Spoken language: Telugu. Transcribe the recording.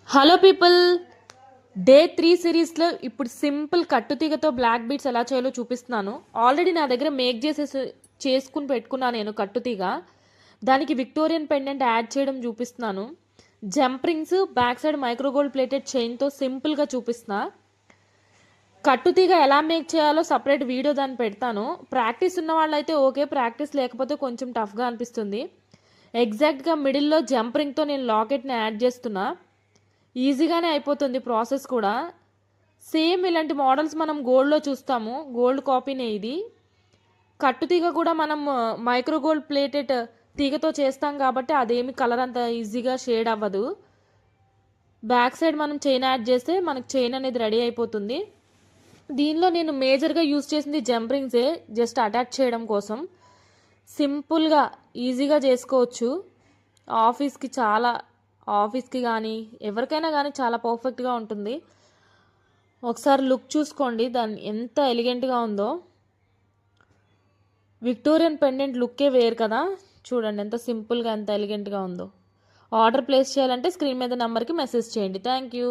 హలో పీపుల్, డే 3 సిరీస్లో ఇప్పుడు సింపుల్ కట్టుతీగతో బ్లాక్ బీడ్స్ ఎలా చేయాలో చూపిస్తున్నాను. ఆల్రెడీ నా దగ్గర మేక్ చేసుకుని పెట్టుకున్నాను నేను కట్టుతీగ. దానికి విక్టోరియన్ పెండెంట్ యాడ్ చేయడం చూపిస్తున్నాను. Jump rings, back side micro gold plated చైన్తో సింపుల్గా చూపిస్తున్నా. కట్టుతీగ ఎలా మేక్ చేయాలో సపరేట్ వీడియో దాన్ని పెడతాను. ప్రాక్టీస్ ఉన్న వాళ్ళైతే ఓకే, ప్రాక్టీస్ లేకపోతే కొంచెం టఫ్గా అనిపిస్తుంది. ఎగ్జాక్ట్గా మిడిల్లో జంప్ రింగ్తో నేను లాకెట్ని యాడ్ చేస్తున్నా. ఈజీగానే అయిపోతుంది ప్రాసెస్ కూడా. సేమ్ ఇలాంటి మోడల్స్ మనం గోల్డ్లో చూస్తాము, గోల్డ్ కాపీనే ఇది. కట్టుతీగ కూడా మనం మైక్రో గోల్డ్ ప్లేటెడ్ తీగతో చేస్తాం కాబట్టి అదేమి కలర్ అంత ఈజీగా షేడ్ అవ్వదు. బ్యాక్ సైడ్ మనం చైన్ యాడ్ చేస్తే మనకు చైన్ అనేది రెడీ అయిపోతుంది. దీనిలో నేను మేజర్గా యూజ్ చేసింది జంప్ రింగ్సే, జస్ట్ అటాచ్ చేయడం కోసం. సింపుల్గా ఈజీగా చేసుకోవచ్చు. ఆఫీస్కి కానీ ఎవరికైనా కానీ చాలా పర్ఫెక్ట్గా ఉంటుంది. ఒకసారి లుక్ చూసుకోండి దాన్ని ఎంత ఎలిగెంట్గా ఉందో. విక్టోరియన్ పెండెంట్ లుక్కే వేరు కదా, చూడండి ఎంత సింపుల్గా ఎంత ఎలిగెంట్గా ఉందో. ఆర్డర్ ప్లేస్ చేయాలంటే స్క్రీన్ మీద నెంబర్కి మెసేజ్ చేయండి. Thank you.